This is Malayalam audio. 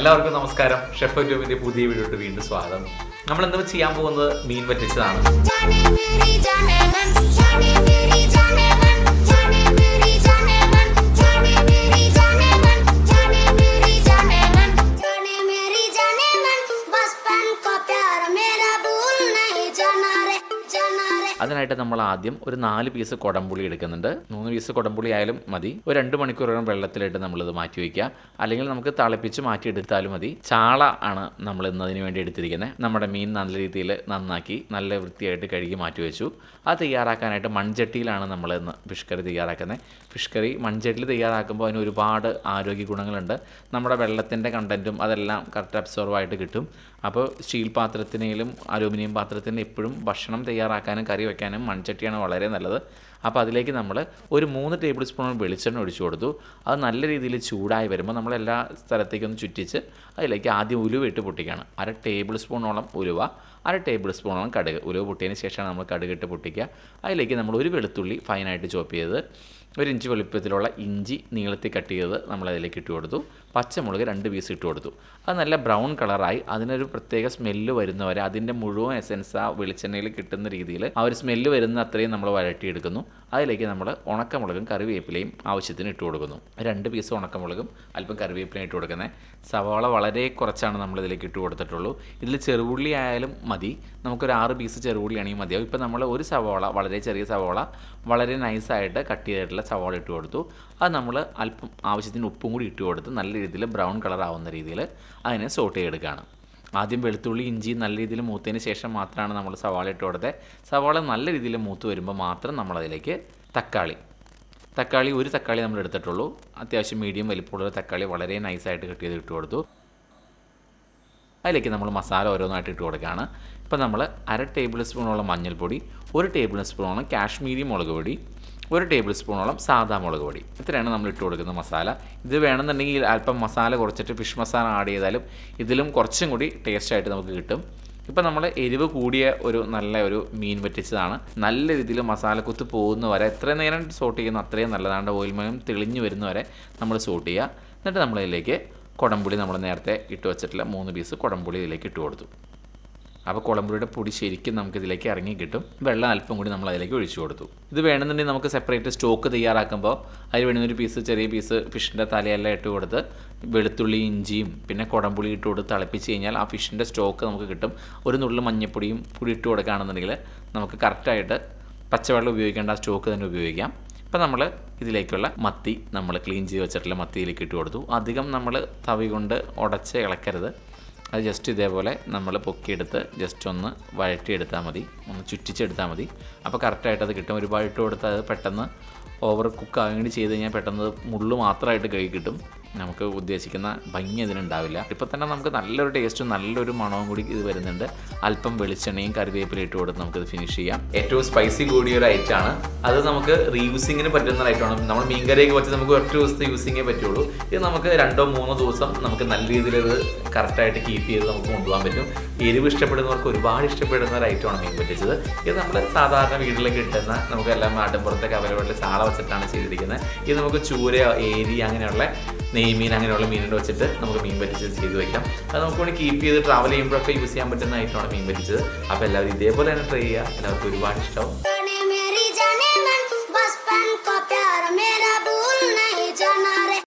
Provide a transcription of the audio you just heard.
എല്ലാവർക്കും നമസ്കാരം. ഷെഫ് ട്യൂബിന്റെ പുതിയ വീഡിയോട്ട് വീണ്ടും സ്വാഗതം. നമ്മൾ ഇന്ന് ചെയ്യാൻ പോകുന്നത് മീൻ വറ്റിച്ചതാണ്. അതിനായിട്ട് നമ്മൾ ആദ്യം ഒരു 4 പീസ് കുടംപുളി എടുക്കുന്നുണ്ട്. 3 പീസ് കുടംപുളി ആയാലും മതി. ഒരു 2 മണിക്കൂറോളം വെള്ളത്തിലിട്ട് നമ്മളിത് മാറ്റി വയ്ക്കുക. അല്ലെങ്കിൽ നമുക്ക് തിളപ്പിച്ച് മാറ്റിയെടുത്താലും മതി. ചാള ആണ് നമ്മൾ ഇന്നതിന് വേണ്ടി എടുത്തിരിക്കുന്നത്. നമ്മുടെ മീൻ നല്ല രീതിയിൽ നന്നാക്കി നല്ല വൃത്തിയായിട്ട് കഴുകി മാറ്റി വെച്ചു. അത് തയ്യാറാക്കാനായിട്ട് മൺചട്ടിയിലാണ് നമ്മൾ ഇന്ന് ഫിഷ് കറി തയ്യാറാക്കുന്നത്. ഫിഷ് കറി മൺചട്ടിയിൽ തയ്യാറാക്കുമ്പോൾ അതിന് ഒരുപാട് ആരോഗ്യ ഗുണങ്ങളുണ്ട്. നമ്മുടെ വെള്ളത്തിൻ്റെ കണ്ടൻറ്റും അതെല്ലാം കറക്റ്റ് അബ്സോർവായിട്ട് കിട്ടും. അപ്പോൾ സ്റ്റീൽ പാത്രത്തിനേലും അലൂമിനിയം പാത്രത്തിന് എപ്പോഴും ഭക്ഷണം തയ്യാറാക്കാനും കറി വയ്ക്കാനും മൺചട്ടിയാണ് വളരെ നല്ലത്. അപ്പോൾ അതിലേക്ക് നമ്മൾ ഒരു 3 ടേബിൾ സ്പൂൺ വെളിച്ചെണ്ണ ഒഴിച്ചു കൊടുത്തു. അത് നല്ല രീതിയിൽ ചൂടായി വരുമ്പോൾ നമ്മളെല്ലാ സ്ഥലത്തേക്കൊന്ന് ചുറ്റിച്ച് അതിലേക്ക് ആദ്യം ഉലുവ ഇട്ട് പൊട്ടിക്കുകയാണ്. 1/2 ടേബിൾ സ്പൂണോളം ഉലുവ, 1/2 ടേബിൾ സ്പൂണോളം കടുക്. ഉലുവ പൊട്ടിയതിന് ശേഷമാണ് നമ്മൾ കടുകിട്ട് പൊട്ടിക്കുക. അതിലേക്ക് നമ്മൾ ഒരു വെളുത്തുള്ളി ഫൈനായിട്ട് ചോപ്പ് ചെയ്ത്, 1 ഇഞ്ച് വലുപ്പത്തിലുള്ള ഇഞ്ചി നീളത്തിൽ കട്ട് ചെയ്ത് നമ്മളതിലേക്ക് ഇട്ട് കൊടുത്തു. പച്ചമുളക് 2 പീസ് ഇട്ട് കൊടുത്തു. അത് നല്ല ബ്രൗൺ കളറായി അതിനൊരു പ്രത്യേക സ്മെല്ല് വരുന്നവരെ അതിൻ്റെ മുഴുവൻ എസൻസ് ആ വെളിച്ചെണ്ണയിൽ കിട്ടുന്ന രീതിയിൽ ആ ഒരു സ്മെല്ല് വരുന്ന അത്രയും നമ്മൾ വഴറ്റിയെടുക്കുന്നു. അതിലേക്ക് നമ്മൾ ഉണക്കമുളകും കറിവേപ്പിലയും ആവശ്യത്തിന് ഇട്ട് കൊടുക്കുന്നു. 2 പീസ് ഉണക്കമുളകും അല്പം കറിവേപ്പിലയും ഇട്ട് കൊടുക്കുന്നത്. സവാള വളരെ കുറച്ചാണ് നമ്മളിതിലേക്ക് ഇട്ട് കൊടുത്തിട്ടുള്ളൂ. ഇതിൽ ചെറുപുള്ളി ആയാലും മതി. നമുക്കൊരു 6 പീസ് ചെറുപുള്ളിയാണെങ്കിൽ മതിയാവും. ഇപ്പോൾ നമ്മൾ ഒരു സവാള, വളരെ ചെറിയ സവാള, വളരെ നൈസായിട്ട് കട്ട് ചെയ്തിട്ടുള്ള സവാള ഇട്ട് കൊടുത്തു. അത് നമ്മൾ അല്പം ആവശ്യത്തിന് ഉപ്പും കൂടി ഇട്ട് കൊടുത്ത് നല്ല രീതിയിൽ ബ്രൗൺ കളർ ആവുന്ന രീതിയിൽ അതിനെ സോട്ട് ചെയ്തെടുക്കുകയാണ്. ആദ്യം വെളുത്തുള്ളി ഇഞ്ചി നല്ല രീതിയിൽ മൂത്തതിന് ശേഷം മാത്രമാണ് നമ്മൾ സവാള ഇട്ട് കൊടുത്തത്. സവാള നല്ല രീതിയിൽ മൂത്ത് വരുമ്പോൾ മാത്രം നമ്മളതിലേക്ക് തക്കാളി ഒരു തക്കാളി നമ്മൾ എടുത്തിട്ടുള്ളൂ. അത്യാവശ്യം മീഡിയം വലിപ്പമുള്ള തക്കാളി വളരെ നൈസായിട്ട് കട്ട് ചെയ്ത് ഇട്ട് കൊടുത്തു. അതിലേക്ക് നമ്മൾ മസാല ഓരോന്നായിട്ട് ഇട്ട് കൊടുക്കുകയാണ്. ഇപ്പോൾ നമ്മൾ 1/2 ടേബിൾ സ്പൂണോളം മഞ്ഞൾപ്പൊടി, 1 ടേബിൾ സ്പൂണോളം കാശ്മീരി മുളക് പൊടി, 1 ടേബിൾ സ്പൂണോളം സാദാ മുളക് പൊടി. ഇത്രയാണ് നമ്മൾ ഇട്ട് കൊടുക്കുന്ന മസാല. ഇത് വേണമെന്നുണ്ടെങ്കിൽ അല്പം മസാല കുറച്ചിട്ട് ഫിഷ് മസാല ആഡ് ചെയ്താലും ഇതിലും കുറച്ചും കൂടി ടേസ്റ്റായിട്ട് നമുക്ക് കിട്ടും. ഇപ്പം നമ്മൾ എരിവ് കൂടിയ നല്ല ഒരു മീൻ വറ്റിച്ചതാണ്. നല്ല രീതിയിൽ മസാലക്കുത്ത് പോകുന്ന വരെ എത്ര നേരം സോട്ട് ചെയ്യുന്നു അത്രയും നല്ലതാണ്. ഓയിൽ മയം തെളിഞ്ഞു വരുന്ന വരെ നമ്മൾ സോട്ട് ചെയ്യുക. എന്നിട്ട് നമ്മളതിലേക്ക് കുടംപുളി, നമ്മൾ നേരത്തെ ഇട്ട് വെച്ചിട്ടുള്ള 3 പീസ് കുടംപുളി ഇതിലേക്ക് ഇട്ട് കൊടുത്തു. അപ്പോൾ കുടംപുളിയുടെ പൊടി ശരിക്കും നമുക്കിതിലേക്ക് ഇറങ്ങി കിട്ടും. വെള്ളം അല്പം കൂടി നമ്മൾ അതിലേക്ക് ഒഴിച്ചു കൊടുത്തു. ഇത് വേണമെന്നുണ്ടെങ്കിൽ നമുക്ക് സെപ്പറേറ്റ് സ്റ്റോക്ക് തയ്യാറാക്കുമ്പോൾ അതിൽ വേണമെന്നൊരു ചെറിയ പീസ് ഫിഷിൻ്റെ തലയെല്ലാം ഇട്ട് കൊടുത്ത് വെളുത്തുള്ളി ഇഞ്ചിയും പിന്നെ കുടംപുളി ഇട്ട് കൊടുത്ത് തിളപ്പിച്ച് കഴിഞ്ഞാൽ ആ ഫിഷിൻ്റെ സ്റ്റോക്ക് നമുക്ക് കിട്ടും. ഒരു നുള്ളു മഞ്ഞപ്പൊടിയും കൂടി ഇട്ട് കൊടുക്കുകയാണെന്നുണ്ടെങ്കിൽ നമുക്ക് കറക്റ്റായിട്ട് പച്ചവെള്ളം ഉപയോഗിക്കേണ്ട ആ സ്റ്റോക്ക് തന്നെ ഉപയോഗിക്കാം. ഇപ്പോൾ നമ്മൾ ഇതിലേക്കുള്ള മത്തി, നമ്മൾ ക്ലീൻ ചെയ്ത് വെച്ചിട്ടുള്ള മത്തിയിലേക്ക് ഇട്ട് കൊടുത്തു. അധികം നമ്മൾ തവി കൊണ്ട് ഉടച്ച് ഇളക്കരുത്. അത് ജസ്റ്റ് ഇതേപോലെ നമ്മൾ പൊക്കിയെടുത്ത് ജസ്റ്റ് ഒന്ന് വഴറ്റിയെടുത്താൽ മതി, ഒന്ന് ചുറ്റിച്ചെടുത്താൽ മതി. അപ്പോൾ കറക്റ്റായിട്ട് അത് കിട്ടും. ഒരുപാട് ഇട്ട് കൊടുത്താൽ അത് പെട്ടെന്ന് ഓവർ കുക്ക് ആകാൻ വേണ്ടി ചെയ്ത് കഴിഞ്ഞാൽ പെട്ടെന്ന് മുള്ളു മാത്രമായിട്ട് കഴുകി കിട്ടും. നമുക്ക് ഉദ്ദേശിക്കുന്ന ഭംഗി അതിനുണ്ടാവില്ല. ഇപ്പോൾ തന്നെ നമുക്ക് നല്ലൊരു ടേസ്റ്റും നല്ലൊരു മണവും കൂടി ഇത് വരുന്നുണ്ട്. അല്പം വെളിച്ചെണ്ണയും കറിവേപ്പിലയും ഇട്ട് കൊടുത്ത് നമുക്കിത് ഫിനിഷ് ചെയ്യാം. ഏറ്റവും സ്പൈസി കൂടിയ ഒരു ഐറ്റമാണ്. അത് നമുക്ക് റീയൂസിങ്ങിന് പറ്റുന്ന ഐറ്റമാണ്. നമ്മൾ മീൻകറിയൊക്കെ വെച്ച് നമുക്ക് ഒറ്റ ദിവസത്തെ യൂസിങ്ങേ പറ്റുള്ളൂ. ഇത് നമുക്ക് 2-3 ദിവസം നമുക്ക് നല്ല രീതിയിൽ ഇത് കറക്റ്റായിട്ട് കീപ്പ് ചെയ്ത് നമുക്ക് കൊണ്ടുപോകാൻ പറ്റും. എരിവ് ഇഷ്ടപ്പെടുന്നവർക്ക് ഒരുപാട് ഇഷ്ടപ്പെടുന്ന ഒരു ഐറ്റമാണ് മീൻ പറ്റിച്ചത്. ഇത് നമ്മൾ സാധാരണ വീട്ടിലേക്ക് കിട്ടുന്ന നമുക്കെല്ലാം നാട്ടിൻപുറത്തൊക്കെ അവൈലബിൾ ചാള വെച്ചിട്ടാണ് ചെയ്തിരിക്കുന്നത്. ഇത് നമുക്ക് ചൂര, ഏരി, അങ്ങനെയുള്ള നെയ്മീൻ, അങ്ങനെയുള്ള മീനുകൾ വെച്ചിട്ട് നമുക്ക് മീൻ പറ്റിച്ചത് ചെയ്ത് വയ്ക്കാം. അത് നമുക്ക് വേണ്ടി കീപ്പ് ചെയ്ത് ട്രാവൽ ചെയ്യുമ്പോഴൊക്കെ യൂസ് ചെയ്യാൻ പറ്റുന്ന ഐറ്റമാണ് മീൻ പറ്റിച്ചത്. അപ്പോൾ എല്ലാവരും ഇതേപോലെ തന്നെ ട്രൈ ചെയ്യുക. എല്ലാവർക്കും ഒരുപാട് ഇഷ്ടമാവും.